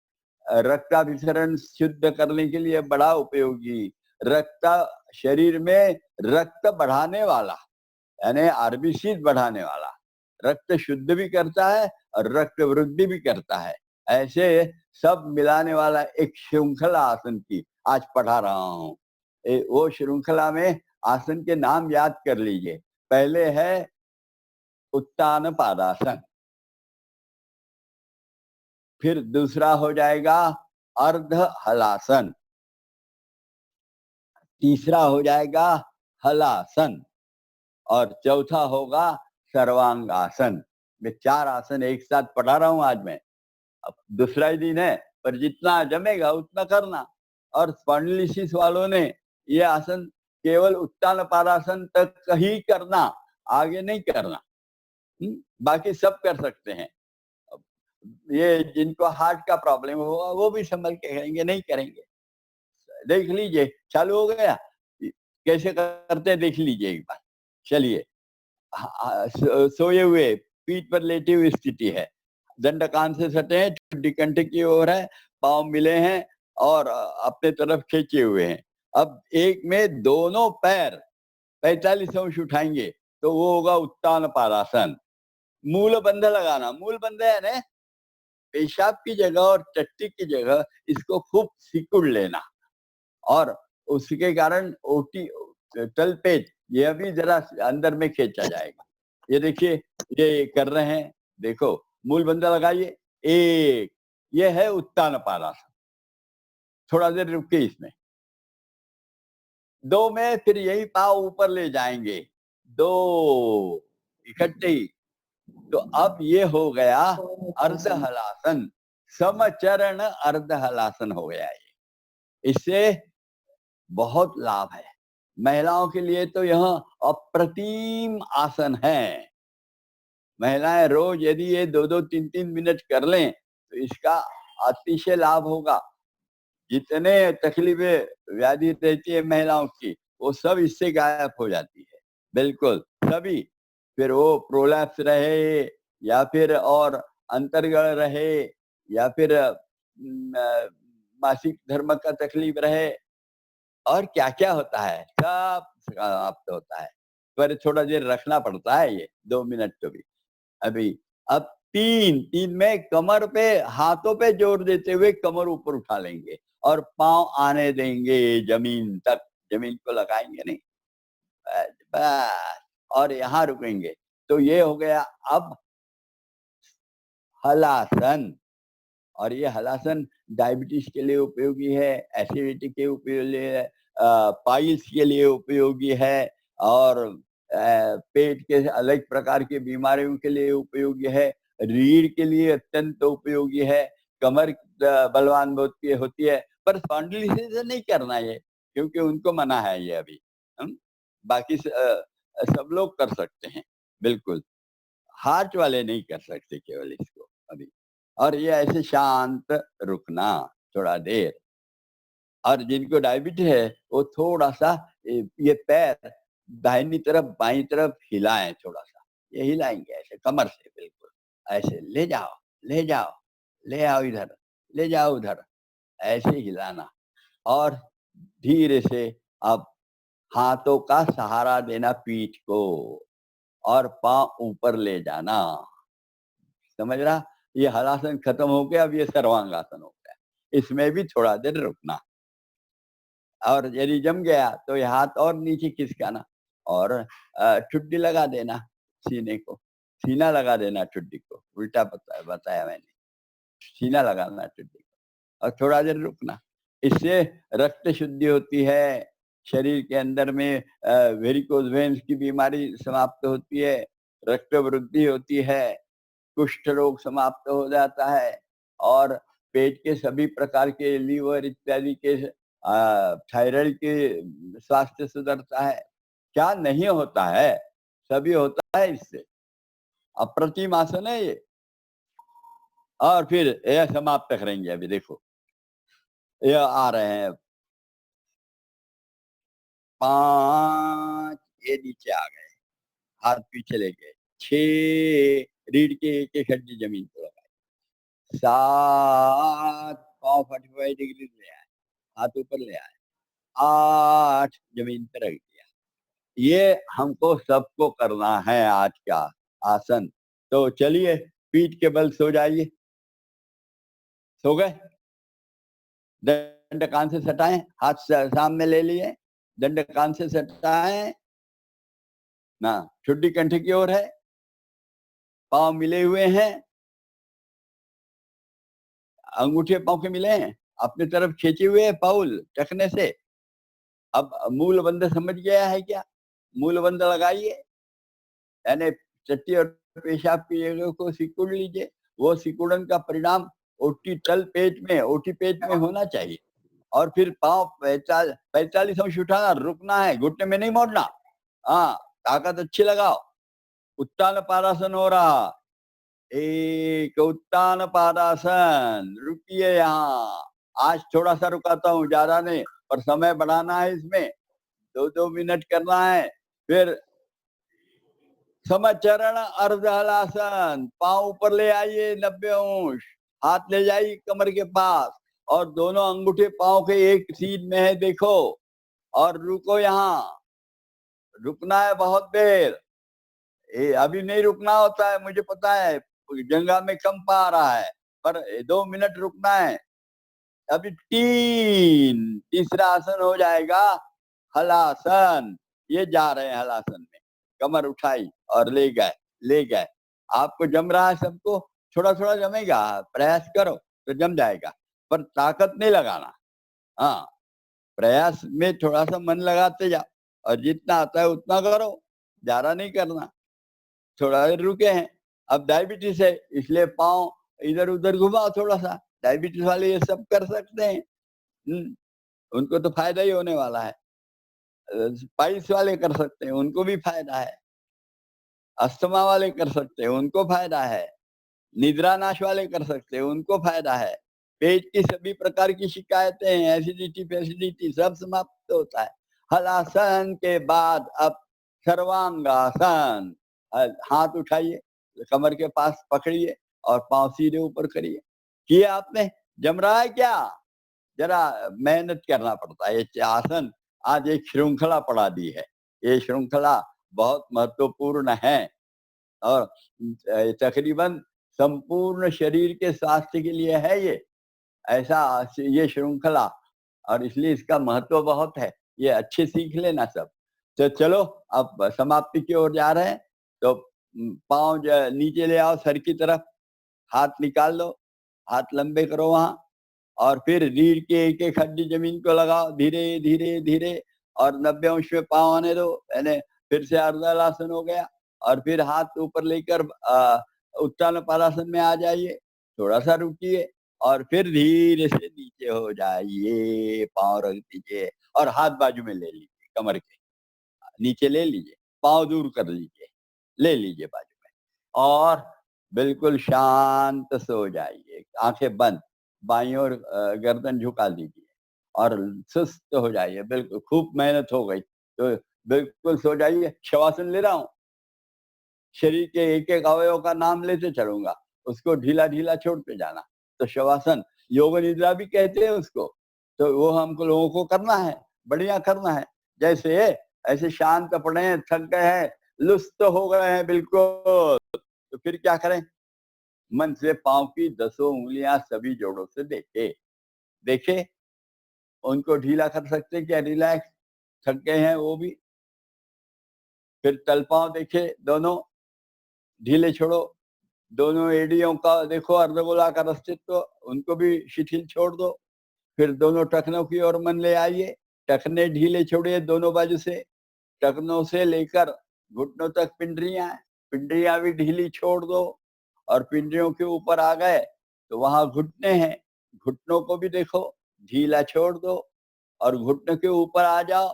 रक्ताभिसरण शुद्ध करने के लिए बड़ा उपयोगी, रक्त शरीर में रक्त बढ़ाने वाला, यानी आरबीसी बढ़ाने वाला, रक्त शुद्ध भी करता है और रक्त वृद्धि भी करता है। ऐसे सब मिलाने वाला एक श्रृंखला आसन की आज पढ़ा रहा हूँ। वो श्रृंखला में आसन के नाम याद कर लीजिए। पहले है उत्तान पादासन, फिर दूसरा हो जाएगा अर्ध हलासन, तीसरा हो जाएगा हलासन और चौथा होगा सर्वांगासन। मैं 4 आसन एक साथ पढ़ा रहा हूं आज मैं। अब दूसरा ही दिन है, पर जितना जमेगा उतना करना। और स्पॉन्डिलिसिस वालों ने ये आसन केवल उत्तान पादासन तक ही करना, आगे नहीं करना। बाकी सब कर सकते हैं। ये जिनको हार्ट का प्रॉब्लम होगा वो भी संभल के करेंगे, नहीं करेंगे। देख लीजिए, चालू हो गया, कैसे करते हैं देख लीजिए एक बार। चलिए, सोए हुए, पीठ पर लेटी हुई स्थिति है, दंड कान से सटे हैं, ठुड्डी कंठ की ओर है, पांव मिले हैं और अपने तरफ खींचे हुए हैं। अब एक में दोनों पैर 45 अंश उठाएंगे तो वो होगा उत्तान पादासन। मूल बंध लगाना, मूल बंध है ना, पेशाब की जगह और टट्टी की जगह इसको खूब सिकुड़ लेना, और उसके कारण ओटी तलपेट यह भी जरा अंदर में खींचा जाएगा। ये देखिए, ये कर रहे हैं, देखो मूल बंधा लगाइए, एक, ये है उत्तान पादासन। थोड़ा देर रुके इसमें। 2 में फिर यही पाव ऊपर ले जाएंगे, 2 इकट्ठे ही। तो अब ये हो गया अर्ध हलासन, समचरण अर्ध हलासन हो गया ये। इससे बहुत लाभ है। महिलाओं के लिए तो यह अप्रतिम आसन है। महिलाएं रोज यदि ये 2-2, 3-3 मिनट कर लें तो इसका अतिशय लाभ होगा। जितने तकलीफें व्याधि रहती है महिलाओं की, वो सब इससे गायब हो जाती है, बिल्कुल सभी। फिर वो प्रोलैप्स रहे या फिर और अंतर्गण रहे या फिर मासिक धर्म का तकलीफ रहे और क्या-क्या होता है, सब समाप्त होता है। पर थोड़ा देर रखना पड़ता है ये 2 मिनट तो भी। अभी अब 3 में कमर पे, हाथों पे जोर देते हुए कमर ऊपर उठा लेंगे और पाँव आने देंगे जमीन तक, जमीन को लगाएंगे नहीं, बस, और यहाँ रुकेंगे। तो ये हो गया अब हलासन। और ये हलासन डायबिटीज के लिए उपयोगी है, एसिडिटी के उपयोगी है, पाइल्स के लिए उपयोगी है, और पेट के अलग प्रकार की बीमारियों के लिए उपयोगी है, रीढ़ के लिए अत्यंत उपयोगी है, कमर बलवान बहुत की होती है। पर स्पॉन्डिलिसिस नहीं करना ये, क्योंकि उनको मना है ये अभी। बाकी सब लोग कर सकते हैं, बिल्कुल। हार्ट वाले नहीं कर सकते केवल इसको अभी। और ये ऐसे शांत रुकना थोड़ा देर। और जिनको डायबिटीज है वो थोड़ा सा ये पैर दाहिनी तरफ बाईं तरफ हिलाएं, थोड़ा सा ये हिलाएंगे ऐसे कमर से, बिल्कुल ऐसे ले जाओ, ले जाओ, ले आओ इधर, ले जाओ उधर, ऐसे हिलाना। और धीरे से अब हाथों का सहारा देना पीठ को और पांव ऊपर ले जाना। समझ रहा? ये हलासन खत्म हो गया, अब ये सर्वांगासन हो गया। इसमें भी थोड़ा देर रुकना, और यदि जम गया तो ये हाथ और नीचे खिसकाना और ठुड्डी लगा देना सीने को, सीना लगा देना ठुड्डी को, उल्टा बताया मैंने, सीना लगाना ठुड्डी को, और थोड़ा देर रुकना। इससे रक्त शुद्धि होती है, शरीर के अंदर में वेरिकोज वेन्स की बीमारी समाप्त होती है, रक्त वृद्धि होती है, कुष्ठ रोग समाप्त हो जाता है, और पेट के सभी प्रकार के लीवर इत्यादि के थायराइड के स्वास्थ्य सुधरता है। क्या नहीं होता है, सभी होता है इससे। अप्रतिम आसन है ये। और फिर यह समाप्त करेंगे। अभी देखो, यह आ रहे हैं 5, ये नीचे आ गए, हाथ पीछे ले गए, 6 रीढ़ के एक हड्डी जमीन पर लगाए, 7 पाँव 45 डिग्री ले आए, हाथ ऊपर ले आए, 8 जमीन पे रख दिया। ये हमको सबको करना है आज का आसन। तो चलिए, पीठ के बल सो जाइए। सो गए? दंड कान से सटाएं, हाथ सामने ले लिए, दंड कान से सटाएं ना, ठुड्डी कंठ की ओर है, पांव मिले हुए हैं, अंगूठे पांव के मिले हैं, अपने तरफ खींचे हुए पाउल टखने से। अब मूल बंध समझ गया है क्या? मूल बंध लगाइए, यानी टट्टी और पेशाब की जगह को सिकुड़ लीजिए। वो सिकुड़न का परिणाम ओटी तल पेट में, ओटी पेट में होना चाहिए। और फिर पाँव 45 अंश उठाना, रुकना है, घुटने में नहीं मोड़ना। हाँ, ताकत अच्छी लगाओ। उत्तान पादासन हो रहा, एक उत्तान पादासन, रुकिए यहाँ। आज थोड़ा-सा रुकाता हूँ, ज़्यादा नहीं, पर समय बढ़ाना है इसमें, 2-2 मिनट करना है। फिर समचरण अर्ध हलासन, पाँव ऊपर ले आइए 90 अंश, हाथ ले जाइए कमर के पास और दोनों अंगूठे पाँव के एक सीध में है देखो, और रुको यहाँ। रुकना है बहुत देर। अभी नहीं रुकना होता है, मुझे पता है, जंघा में कंप आ रहा है, पर 2 मिनट रुकना है। अभी 3, तीसरा आसन हो जाएगा हलासन। ये जा रहे हैं हलासन में, कमर उठाई और ले गए। आपको जम रहा है सबको, थोड़ा-थोड़ा जमेगा, प्रयास करो तो जम जाएगा, पर ताकत नहीं लगाना। हाँ, प्रयास में थोड़ा-सा मन लगाते जाओ और जितना आता है उतना करो, ज़्यादा नहीं करना। थोड़ा देर रुके हैं, अब डायबिटीज है इसलिए पाँव इधर-उधर घुमाओ थोड़ा-सा, डायबिटीज वाले ये सब कर सकते हैं। उनको तो फायदा ही होने वाला है। स्पाइस वाले कर सकते हैं, उनको भी फायदा है। अस्थमा वाले कर सकते हैं, उनको फायदा है। निद्रा नाश वाले कर सकते हैं, उनको फायदा है। पेट की सभी प्रकार की शिकायतें, एसिडिटी फैसिडिटी सब समाप्त होता है। हलासन के बाद अब सर्वांगासन। हाथ उठाइए, कमर के पास पकड़िए और पाँव सीधे ऊपर करिए। किए आपने? जम रहा है क्या? जरा मेहनत करना पड़ता है। ये आसन आज एक श्रृंखला पढ़ा दी है। ये श्रृंखला बहुत महत्वपूर्ण है और तकरीबन संपूर्ण शरीर के स्वास्थ्य के लिए है ये। ऐसा ये श्रृंखला, और इसलिए इसका महत्व बहुत है। ये अच्छे सीख लेना सब। तो चलो अब समाप्ति की ओर जा रहे हैं। तो पाँव नीचे ले आओ सर की तरफ, हाथ निकाल लो, हाथ लंबे करो वहाँ, और फिर रीढ़ के एक-एक हड्डी जमीन को लगाओ धीरे-धीरे और 90 अंश में पाँव आने दो। यानी फिर से अर्ध हलासन हो गया और फिर हाथ ऊपर लेकर उत्तान पादासन में आ जाइए। थोड़ा-सा रुकिए और फिर धीरे से नीचे हो जाइए, पाँव रख दीजिए और हाथ बाजू में ले लीजिए, कमर के नीचे ले लीजिए, पाँव दूर कर लीजिए, ले लीजिए बाजू में और बिल्कुल शांत सो जाइए, आँखें बंद। बाईं ओर गर्दन झुका दीजिए और सुस्त हो जाइए। बिल्कुल खूब मेहनत हो गई तो बिल्कुल सो जाइए। शवासन ले रहा हूँ, शरीर के एक-एक अवयव का नाम लेते चलूँगा, उसको ढीला-ढीला छोड़ते जाना। तो शवासन योग निद्रा भी कहते हैं उसको। तो वो हमको लोगों को करना है, बढ़िया करना है। जैसे ऐसे शांत पड़े हैं, थक गए हैं, लुप्त हो गए हैं बिल्कुल, तो फिर क्या करें? मन से पाँव की 10 उँगलियाँ सभी जोड़ों से देखे, उनको ढीला कर सकते हैं क्या? रिलैक्स, थक गए हैं वो भी। फिर तलपाँव देखे दोनों, ढीले छोड़ो। दोनों एड़ियों का देखो अर्धगोलाकार अस्तित्व, उनको भी शिथिल छोड़ दो। फिर दोनों टखनों की ओर मन ले आइए, टखने ढीले छोड़िए दोनों बाजू से, टखनों से लेकर घुटनों तक पिंडलियाँ, पिंडलियाँ भी ढीली छोड़ दो और पिंडलियों के ऊपर आ गए तो वहाँ घुटने हैं, घुटनों को भी देखो, ढीला छोड़ दो और घुटनों के ऊपर आ जाओ,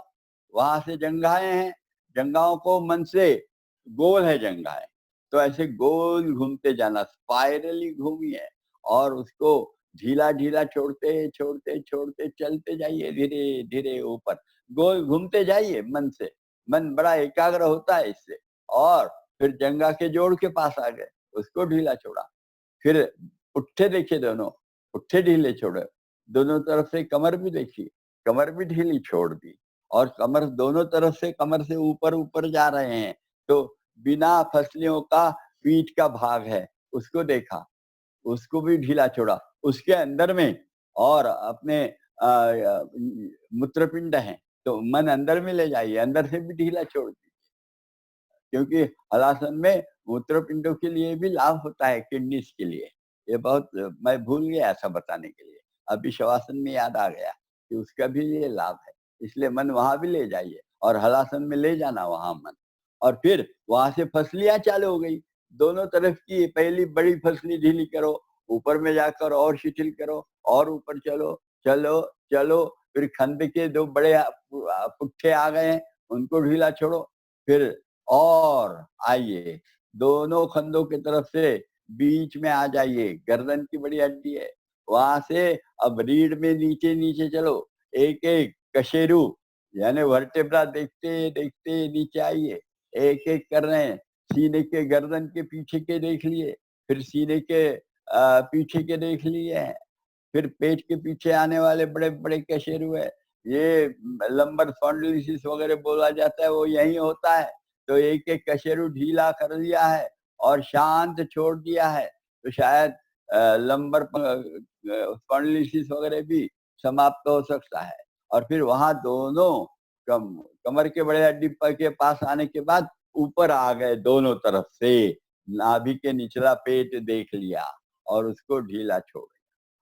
वहाँ से जंघाएँ हैं, जंघाओं को मन से, गोल है जंघाएँ, तो ऐसे गोल घूमते जाना, स्पाइरली घूमिए और उसको ढीला-ढीला छोड़ते चलते जाइए धीरे-धीरे ऊपर, गोल घूमते जाइए मन से, मन बड़ा एकाग्र होता है इससे। और फिर जंघा के जोड़ के पास आ गए, उसको ढीला छोड़ा। फिर पुट्ठे देखिए दोनों, पुट्ठे ढीले छोड़े, दोनों तरफ से कमर भी देखी, कमर भी ढीली छोड़ दी और कमर दोनों तरफ से कमर से ऊपर-ऊपर जा रहे हैं, तो बिना फसलियों का पीठ का भाग है, उसको देखा, उसको भी ढीला छोड़ा। उसके अंदर में और अपने मूत्रपिंड हैं, तो मन अंदर में ले जाइए, अंदर से भी ढीला छोड़ दीजिए। क्योंकि हलासन में मूत्रपिंडों के लिए भी लाभ होता है, किडनीज़ के लिए। ये बहुत मैं भूल गया ऐसा बताने के लिए। अभी शवासन में याद आ गया कि उसका भी ये लाभ है। इसलिए मन वहाँ भी ले जाइए और हलासन में ले जाना वहाँ मन। और फिर वहाँ से फसलियाँ चालू हो गई। दोनों तरफ की पहली बड़ी फसली ढीली करो, ऊपर में जाकर और शिथिल करो, और ऊपर चलो, चलो, चलो, फिर खंड के 2 बड़े पुट्ठे आ गए हैं, उनको ढीला छोड़ो, फिर और आइए, दोनों खंडों की तरफ से बीच में आ जाइए, गर्दन की बड़ी हड्डी है, वहां से अब रीढ़ में नीचे-नीचे चलो, एक-एक कशेरु यानी वर्टेब्रा देखते-देखते नीचे आइए, एक-एक कर रहे हैं, सीने के गर्दन के पीछे के देख लिए, फिर सीने के पीछे के देख लिए हैं, फिर पेट के पीछे आने वाले बड़े-बड़े कशेरु है, ये लंबर स्पॉन्डिलोलिसिस वगैरह बोला जाता है, वो यही होता है। तो एक-एक कशेरु ढीला कर दिया है और शांत छोड़ दिया है, तो शायद लंबर स्पॉन्डिलोलिसिस वगैरह भी समाप्त हो सकता है। और फिर वहाँ दोनों कमर के बड़े हड्डी के पास आने के बाद ऊपर आ गए दोनों तरफ से, नाभि के निचला पेट देख लिया और उसको ढीला छोड़ दिया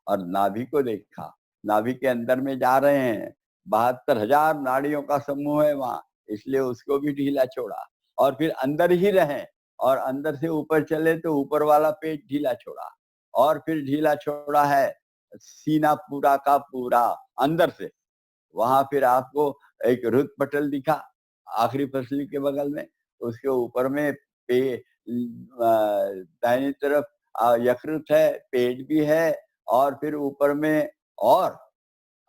और नाभि को देखा, नाभि के अंदर में जा रहे हैं, 72,000 नाड़ियों का समूह है वहाँ, इसलिए उसको भी ढीला छोड़ा और फिर अंदर ही रहें और अंदर से ऊपर चले तो ऊपर वाला पेट ढीला छोड़ा और फिर ढीला छोड़ा है सीना पूरा का पूरा अंदर से। वहां फिर आपको एक रुद पटल दिखा आखिरी पसली के बगल में, उसके ऊपर में दाहिनी तरफ यकृत है, पेट भी है और फिर ऊपर में और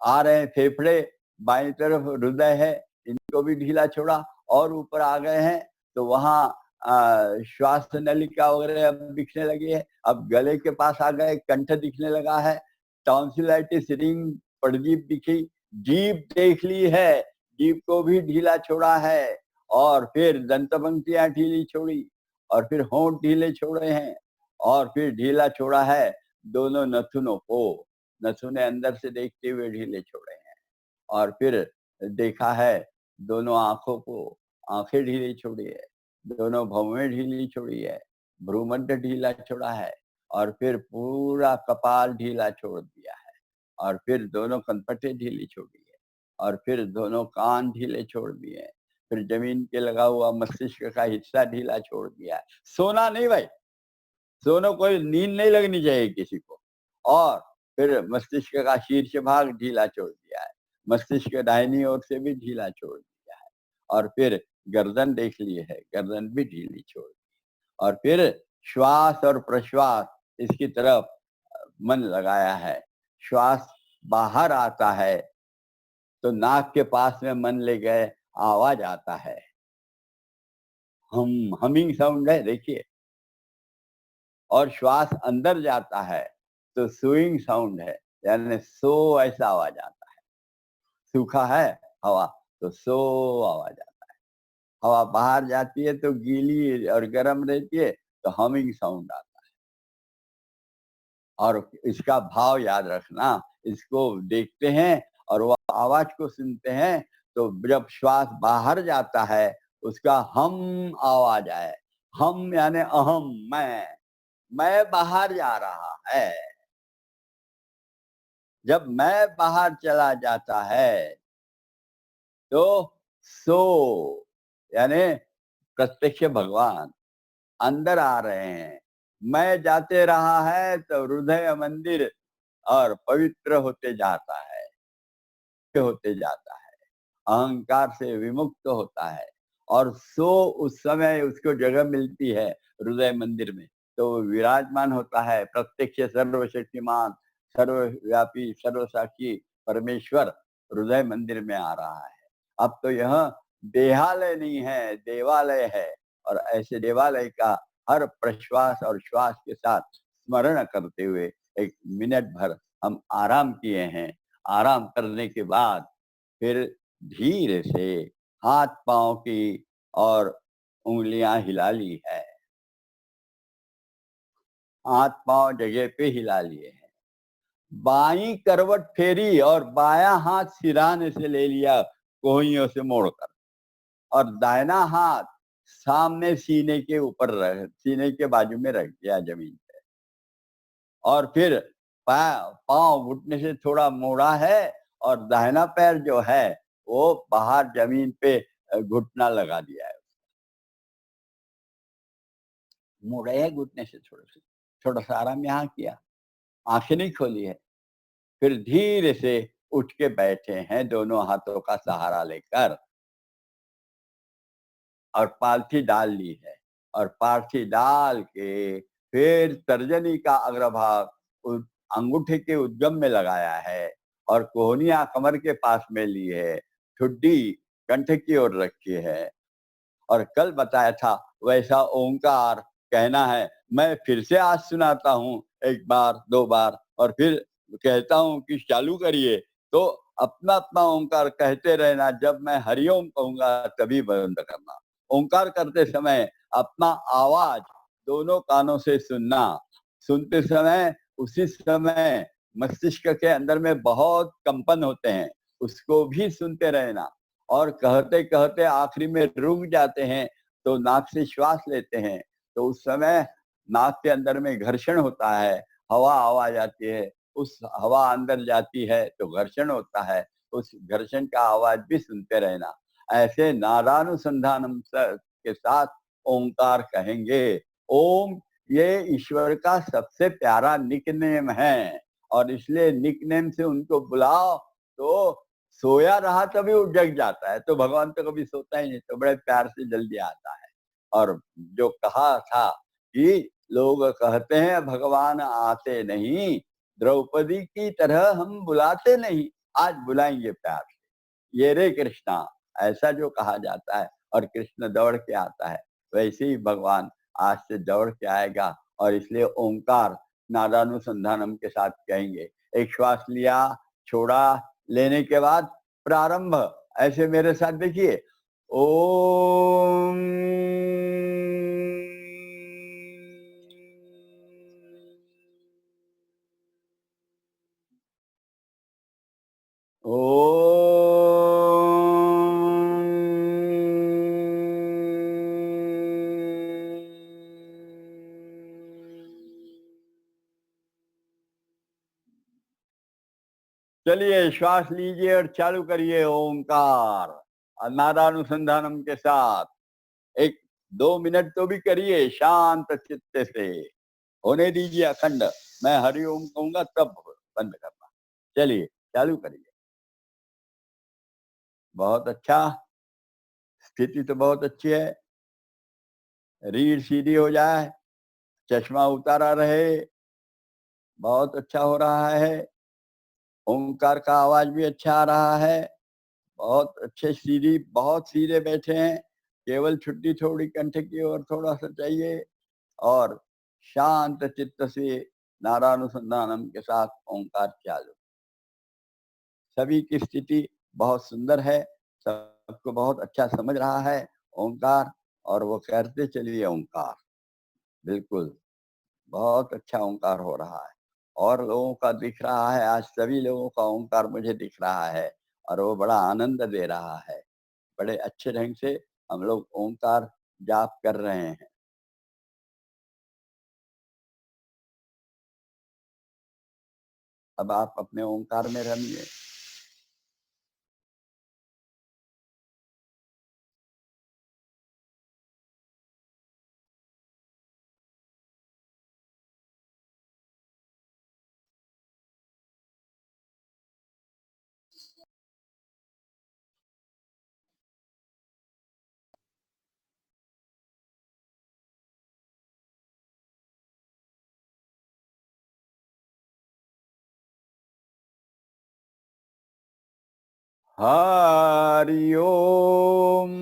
आ रहे हैं फेफड़े, बाईं तरफ हृदय है, इनको भी ढीला छोड़ा और ऊपर आ गए हैं तो वहाँ श्वास नलिका वगैरह अब दिखने लगी है, अब गले के पास आ गए, कंठ दिखने लगा है, टॉन्सिलाइटिस रिंग पड़जीभ दिखी, जीभ देख ली है, जीभ को भी ढीला छोड़ा है और फिर दंतपंक्तियां ढीली छोड़ी और फिर होंठ ढीले छोड़े हैं और फिर ढीला छोड़ा है दोनों नथुनों को, नथुने अंदर से देखते हुए ढीले छोड़े हैं और फिर देखा है दोनों आंखों को, आंखें ढीली छोड़ी है, दोनों भौवें ढीली छोड़ी है, भ्रूमध्य ढीला छोड़ा है और फिर पूरा कपाल ढीला छोड़ दिया है और फिर दोनों कनपटें ढीली छोड़ी है और फिर दोनों कान ढीले छोड़ दिए हैं, फिर जमीन पे लगा हुआ मस्तिष्क का हिस्सा ढीला छोड़ दिया है। सोना नहीं भाई, सोना कोई नींद नहीं लगनी चाहिए किसी को। और फिर मस्तिष्क का शीर्ष भाग ढीला छोड़ दिया है, मस्तिष्क दाहिनी ओर से भी ढीला छोड़ दिया है और फिर गर्दन देख ली है, गर्दन भी ढीली छोड़ दी और फिर श्वास और प्रश्वास इसकी तरफ मन लगाया है। श्वास बाहर आता है तो नाक के पास में मन ले गए, आवाज आता है, हमिंग साउंड है देखिए। और श्वास अंदर जाता है तो सुइंग साउंड है, यानी सो ऐसा आवाज आता है। सूखा है हवा तो सो आवाज आता है, हवा बाहर जाती है तो गीली और गर्म रहती है तो हमिंग साउंड आता है। और इसका भाव याद रखना, इसको देखते हैं और वो आवाज को सुनते हैं तो जब श्वास बाहर जाता है उसका हम आवाज आए, हम यानी अहम, मैं बाहर जा रहा है। जब मैं बाहर चला जाता है तो सो यानी प्रत्यक्ष भगवान अंदर आ रहे हैं। मैं जाते रहा है तो हृदय मंदिर और पवित्र होते जाता है, होते जाता है, अहंकार से विमुक्त होता है और सो उस समय उसको जगह मिलती है हृदय मंदिर में तो वो विराजमान होता है, प्रत्यक्ष सर्वशक्तिमान सर्वव्यापी सर्वसाक्षी परमेश्वर हृदय मंदिर में आ रहा है। अब तो यह देहालय नहीं है, देवालय है और ऐसे देवालय का हर प्रश्वास और श्वास के साथ स्मरण करते हुए एक मिनट भर हम आराम किए हैं। आराम करने के बाद फिर धीरे से हाथ पांव की और उंगलियां हिला ली है, हाथ पांव जगह पे हिला लिए हैं, बाई करवट फेरी और बायां हाथ सिराने से ले लिया कोहियों से मोड़कर और दाहिना हाथ सामने सीने के ऊपर रख, सीने के बाजू में रख दिया जमीन पे और फिर पांव घुटने से थोड़ा मोड़ा है और दाहिना पैर जो है वो बाहर जमीन पे घुटना लगा दिया है, मोड़े है घुटने से थोड़ा सा आराम यहाँ किया आंखें नहीं खोली है। फिर धीरे से उठ के बैठे हैं दोनों हाथों का सहारा लेकर और पालथी डाल ली है और पालथी डाल के फिर तर्जनी का अग्रभाग अंगूठे के उद्गम में लगाया है और कोहनिया कमर के पास में ली है, ठुड्डी कंठ की ओर रखी है और कल बताया था वैसा ओंकार कहना है। मैं फिर से आज सुनाता हूँ, एक बार दो बार और फिर कहता हूँ कि चालू करिए, तो अपना अपना ओंकार कहते रहना। जब मैं हरिओम कहूंगा तभी बंद करना। ओंकार करते समय अपना आवाज दोनों कानों से सुनना। सुनते समय उसी समय मस्तिष्क के अंदर में बहुत कंपन होते हैं, उसको भी सुनते रहना। और कहते कहते आखिरी में रुक जाते हैं तो नाक से श्वास लेते हैं, तो उस समय नाक के अंदर में घर्षण होता है, हवा आवाज आती है, उस हवा अंदर जाती है तो घर्षण होता है, उस घर्षण का आवाज भी सुनते रहना। ऐसे नादानुसंधानम के साथ ओंकार कहेंगे। ओम ये ईश्वर का सबसे प्यारा निकनेम है और इसलिए निकनेम से उनको बुलाओ तो सोया रहा तभी वो जग जाता है। तो भगवान तो कभी सोता ही नहीं, तो बड़े प्यार से जल्दी आता है। और जो कहा था कि लोग कहते हैं भगवान आते नहीं, द्रौपदी की तरह हम बुलाते नहीं, आज बुलाएंगे प्यार से, ये रे कृष्णा, ऐसा जो कहा जाता है और कृष्ण दौड़ के आता है, वैसे ही भगवान आज से दौड़ के आएगा। और इसलिए ओंकार नादानुसंधानम के साथ कहेंगे। एक श्वास लिया, छोड़ा, लेने के बाद प्रारंभ, ऐसे मेरे साथ देखिए। ओम चलिए श्वास लीजिए और चालू करिए ओंकार नादानुसंधानम के साथ। एक 2 मिनट तो भी करिए शांत चित्त से, होने दीजिए अखंड। मैं हरिओम कहूंगा तब बंद करना। चलिए चालू करिए। बहुत अच्छा, स्थिति तो बहुत अच्छी है। रीढ़ सीधी हो जाए, चश्मा उतारा रहे, बहुत अच्छा हो रहा है। ओंकार का आवाज भी अच्छा आ रहा है, बहुत अच्छे सीधी, बहुत सीधे बैठे हैं। केवल छुट्टी थोड़ी कंठ की ओर थोड़ा सा चाहिए और शांत चित्त से नारानुसंधानम के साथ ओंकार चालू। सभी की स्थिति बहुत सुंदर है, सबको बहुत अच्छा समझ रहा है ओंकार, और वो करते चलिए ओंकार। बिल्कुल बहुत अच्छा ओंकार हो रहा है और लोगों का दिख रहा है, आज सभी लोगों का ओंकार मुझे दिख रहा है और वो बड़ा आनंद दे रहा है। बड़े अच्छे ढंग से हम लोग ओंकार जाप कर रहे हैं। अब आप अपने ओंकार में रमिए। हरि ओम।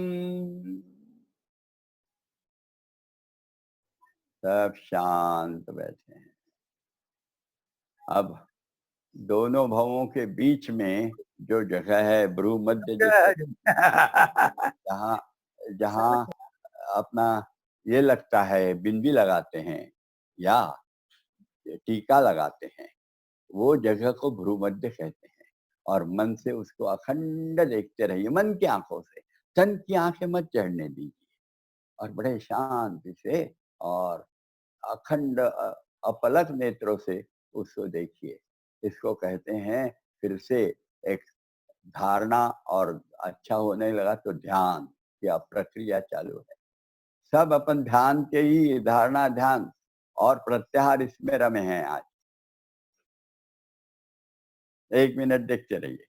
सब शांत बैठे हैं। अब दोनों भवों के बीच में जो जगह है भ्रू मध्य, जिसको जहाँ जहाँ अपना ये लगता है, बिंदी लगाते हैं या टीका लगाते हैं, वो जगह को भ्रू मध्य कहते हैं। और मन से उसको अखंड देखते रहिए, मन की आंखों से, तन की आंखें मत चढ़ने दीजिए और बड़े शांति से और अखंड अपलक नेत्रों से उसको देखिए। इसको कहते हैं फिर से एक धारणा, और अच्छा होने लगा तो ध्यान की प्रक्रिया चालू है। सब अपन ध्यान के ही, धारणा ध्यान और प्रत्याहार इसमें रमे हैं आज। 1 मिनट देखते रहिए।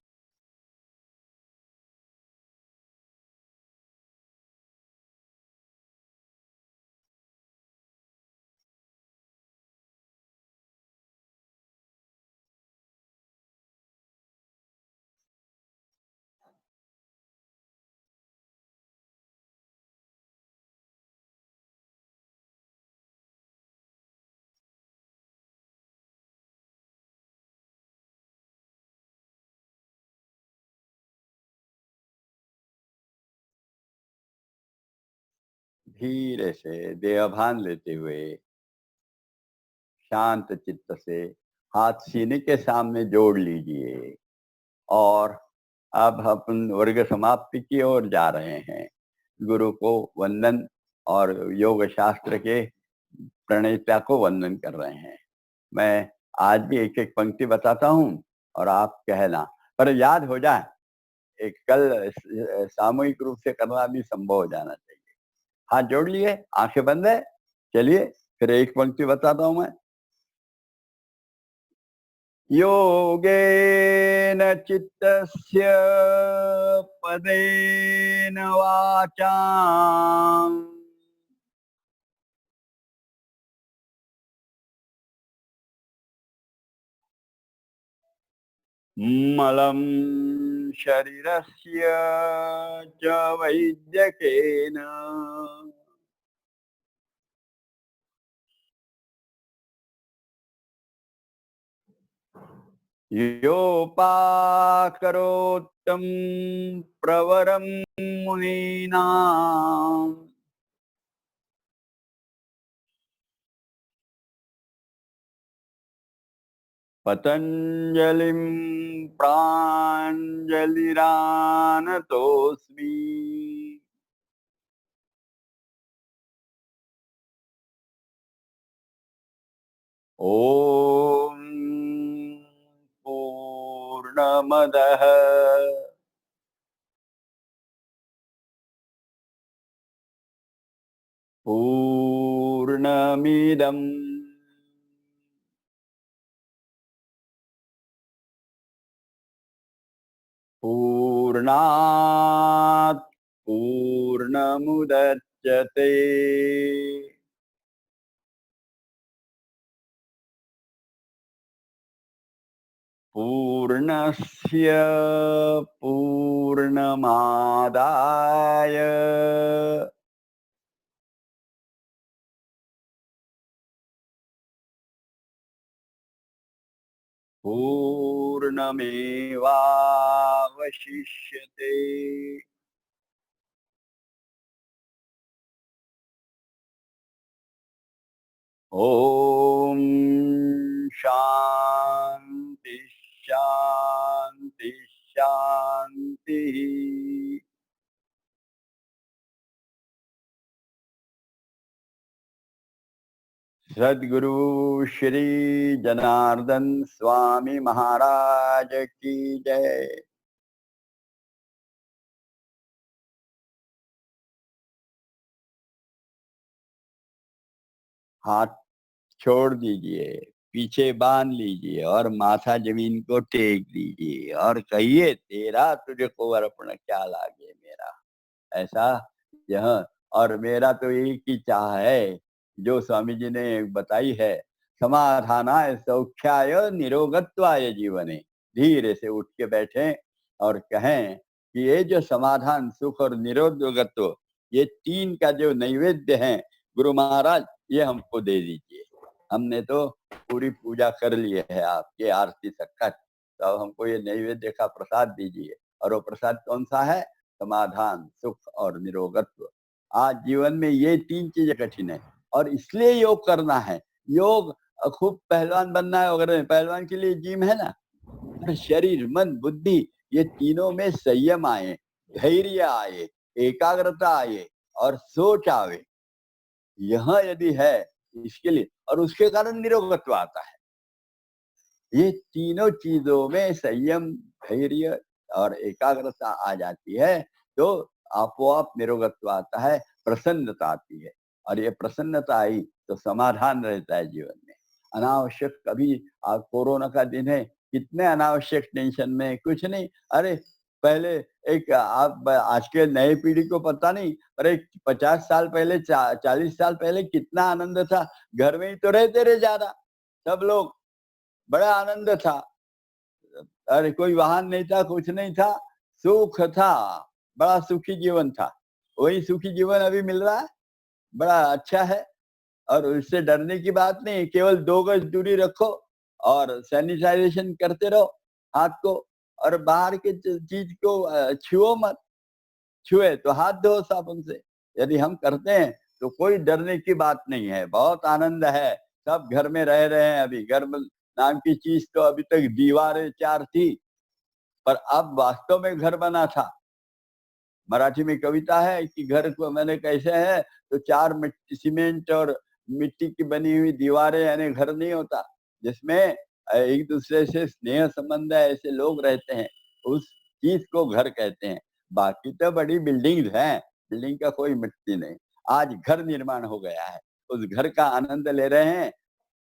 धीरे से देहभान लेते हुए शांत चित्त से हाथ सीने के सामने जोड़ लीजिए और अब अपन वर्ग समाप्ति की ओर जा रहे हैं। गुरु को वंदन और योग शास्त्र के प्रणेता को वंदन कर रहे हैं। मैं आज भी एक एक पंक्ति बताता हूँ और आप कहना, पर याद हो जाए। एक कल सामूहिक रूप से करना भी संभव हो जाना चाहिए। हाथ जोड़ लिए, आंखें बंद है। चलिए फिर एक पंक्ति बताता हूं मैं। योगेन चित्तस्य पदेन वाचाम् मलं शरीरस्य च वैद्यकेन योपाकरोत्तं प्रवरं मुनीनाम् पतंजलिं प्राञ्जलिरानतोऽस्मि। ॐ पूर्णमदः पूर्णमिदं पूर्णात् पूर्णमुदच्यते पूर्णस्य पूर्णमादाय पूर्णमेवावशिष्यते। ओम शांति शांति शांति। सद्गुरु श्री जनार्दन स्वामी महाराज की जय। हाथ छोड़ दीजिए, पीछे बांध लीजिए और माथा जमीन को टेक दीजिए और कहिए, तेरा तुझको अर्पण क्या लागे मेरा। ऐसा यह, और मेरा तो एक ही चाह है जो स्वामी जी ने बताई है, समाधानाय सौख्याय निरोगत्वाय जीवने। धीरे से उठ के बैठें और कहें कि ये जो समाधान, सुख और निरोगत्व, ये तीन का जो नैवेद्य है गुरु महाराज, ये हमको दे दीजिए। हमने तो पूरी पूजा कर ली है आपके आरती तक, तो अब हमको ये नैवेद्य का प्रसाद दीजिए। और वो प्रसाद कौन सा है? समाधान, सुख और निरोगत्व। आज जीवन में ये तीन चीजें कठिन है और इसलिए योग करना है। योग खूब पहलवान बनना है वगैरह, पहलवान के लिए जिम है ना। शरीर, मन, बुद्धि, ये तीनों में संयम आए, धैर्य आए, एकाग्रता आए और सोच आवे, यह यदि है इसके लिए, और उसके कारण निरोगत्व आता है। ये तीनों चीजों में संयम, धैर्य और एकाग्रता आ जाती है तो आपो-आप निरोगत्व आता है, प्रसन्नता आती है। और ये प्रसन्नता आई तो समाधान रहता है जीवन में। अनावश्यक कभी कोरोना का दिन है, कितने अनावश्यक टेंशन में, कुछ नहीं। अरे पहले एक आप आज के नए पीढ़ी को पता नहीं, पर एक 50 साल पहले 40 साल पहले कितना आनंद था। घर में ही तो रहते रहे ज़्यादा सब लोग, बड़ा आनंद था। अरे कोई वाहन नहीं था, कुछ नहीं था, सुख था, बड़ा सुखी जीवन था। वही सुखी जीवन अभी मिल रहा है, बड़ा अच्छा है। और उससे डरने की बात नहीं, केवल 2 गज दूरी रखो और सैनिटाइजेशन करते रहो हाथ को, और बाहर के चीज को छुओ मत। छुए तो हाथ धो साबुन से। यदि हम करते हैं तो कोई डरने की बात नहीं है, बहुत आनंद है। सब घर में रह रहे हैं। अभी घर नाम की चीज तो अभी तक दीवारें 4 थी, पर अब वास्तव में घर बना था। मराठी में कविता है कि घर को मैंने कैसे है, तो 4 मिट्टी सीमेंट और मिट्टी की बनी हुई दीवारें, यानी घर नहीं होता, जिसमें एक दूसरे से स्नेह संबंध है, ऐसे लोग रहते हैं, उस चीज को घर कहते हैं। बाकी तो बड़ी बिल्डिंग हैं, बिल्डिंग का कोई मिट्टी नहीं। आज घर निर्माण हो गया है, उस घर का आनंद ले रहे हैं,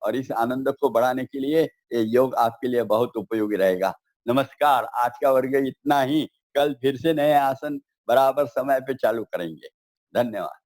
और इस आनंद को बढ़ाने के लिए ये योग आपके लिए बहुत उपयोगी रहेगा। नमस्कार, आज का वर्ग इतना ही। कल फिर से नए आसन बराबर समय पे चालू करेंगे। धन्यवाद।